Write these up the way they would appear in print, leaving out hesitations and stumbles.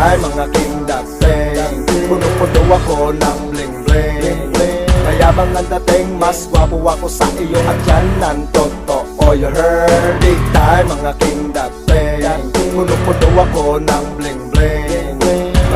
time ang aking dating, puno-puno ako ng bling-bling. Mayabang ang dating, mas gwapo ako sa iyo at yan ang totoo, you heard. Big time ang aking dating, puno-puno ako ng bling-bling.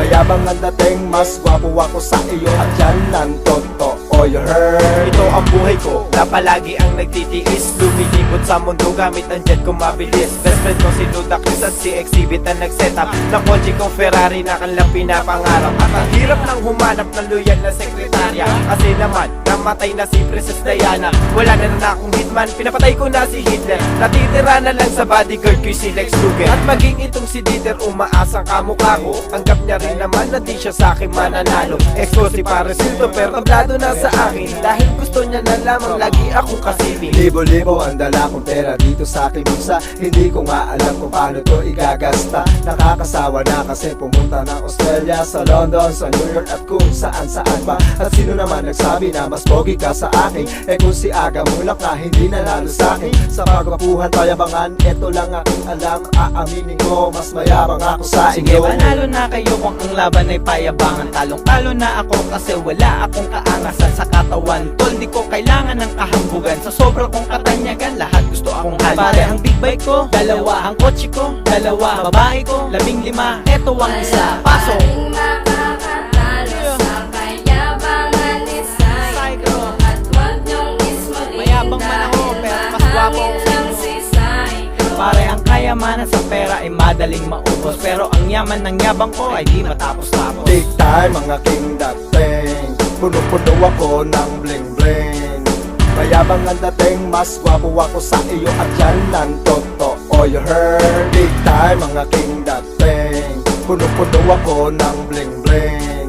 Mayabang ang dating, mas gwapo ako sa iyo at yan ang totoo, you heard. Ito ang buhay ko na palagi ang nagtitiis, lumilipot sa mundo gamit ang jet kong mabilis. Best friend ko si Ludacris at si Exhibit na nag-setup ng kotse kong Ferrari na kanilang pinapangarap. At ang hirap ng humanap ng loyal na sekretarya, kasi naman namatay na si Princess Diana. Wala na akong hitman, pinapatay ko na si Hitler. Natitira na lang sa bodyguard ko si Lex Luger. At maging itong si Dieter umaasang kamukha ko, tanggap niya rin naman na di siya sa akin mananalo. Ex ko si Paris Hilton pero tablado na sa akin, dahil gusto niya na lamang lagi akong kasibing. Libo-libo ang dala kong pera dito sa aking bulsa, hindi ko nga alam kung paano to igagasta. Nakakasawa na kasi pumunta ng Australia, sa London, sa New York at kung saan-saan pa. At sino naman nagsabi na mas pogi ka sa akin? Eh kung si Aga Mulak na hindi nanalo sa akin. Sa kagwapuhan, payabangan, eto lang aking alam. Aaminin ko, mas mayabang ako sa Sige, inyo. panalo na kayo kung ang laban ay payabangan. Talong-talo na ako kasi wala akong kaangasan sa katawan. Tol, di ko kailangan ng kahambugan. Sa sobra kong katanyagan, lahat gusto akong halikan. Pare, ang big bike ko, dalawa. Ang kotse ko, dalawa. Babae ko, 15. Eto ang isa, pasok. Maring makakatalo sa kayabangan ni Psycho. At huwag niyong ismulin Mayabang man ako, pero mas gwapo ako sa lang si Psycho. Pare, ang kayamanan sa pera ay madaling maubos, pero ang yaman ng yabang ko ay di matapos-tapos. Big time ang aking dating, puno-puno ako ng bling-bling. Mayabang ang dating, mas gwapo ako sa iyo at yan ang totoo, you heard. Big time ang aking dating, puno-puno ako ng bling-bling.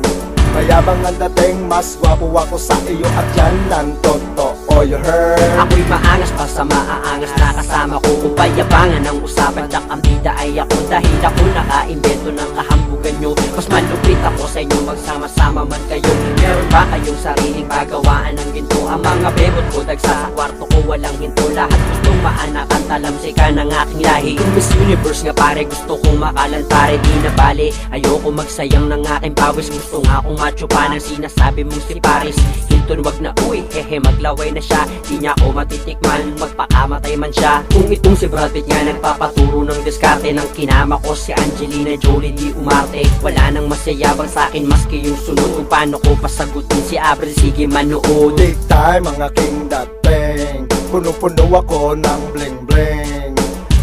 Mayabang ang dating, mas gwapo ako sa iyo at yan ang totoo, you heard. Ako'y maangas pa sa maaangas na kasama ko. Kung payabangan ang usapan, tsak ang bida ay ako. Dahil ako nakaimbento ng kahambugan nyo. Mas malupit ako sa inyo, magsama-sama man kayo. Meron ba kayong sariling pagawaan ng ginto? Ang mga bebot ko, dagsa sa kwarto ko, walang hinto. Lahat gustong maanakan, talamsikan ng aking lahi. Kung Miss Universe nga pare, gusto kong makalantare. Di na bali, ayoko magsayang ng aking pawis. Gusto nga akong macho pa ng sinasabi mong si Paris Hilton. Wag na uy, hehe, maglaway na siya. Di niya ako matitikman, magpakamatay man siya. Kung itong si Brad Pitt nga nagpapaturo ng diskarte, ng kinama ko si Angelina Jolie di umarte. Wala nang masayabang sa'kin maski yung sunod. Kung paano ko pasagutin si Avril, sige manood. Big time ang aking dating, puno-puno ako ng bling-bling.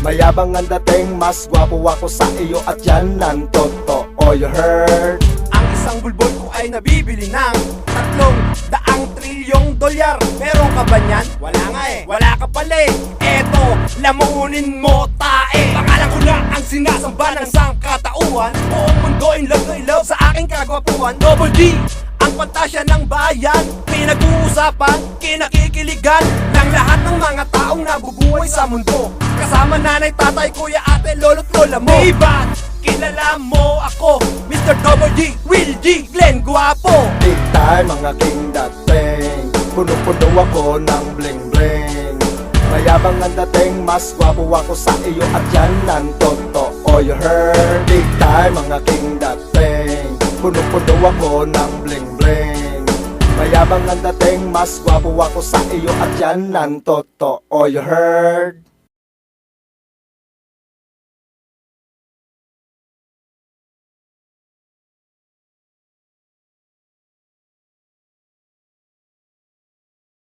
Mayabang ang dating, mas gwapo ako sa iyo at yan ang totoo, you heard. Ang isang bulbol ko ay nabibili ng 300 trilyong dolyar. Meron ka ba niyan? Wala nga eh. Wala ka pala eh. Eto, lamunin mo tae. Pangalan ko na ang sinasamba ng sangkatauhan. Buong mundo in love sa aking kagwapuhan. Double D, ang pantasya ng bayan. Pinag-uusapan, kinakikiligan ng lahat ng mga taong nabubuhay sa mundo. Kasama nanay, tatay, kuya, ate, lolo't lola mo. Diba? Kilala mo ako, Mr. Double D, Will G, Glenn Guapo. Big time ang aking dating, puno-puno ako ng bling-bling. Mayabang ang dating, mas gwapo ako sa iyo at yan ang totoo, you heard. Big time ang aking dating, puno-puno ako ng bling-bling. Mayabang ang dating, mas gwapo ako sa iyo at yan ang totoo, you heard.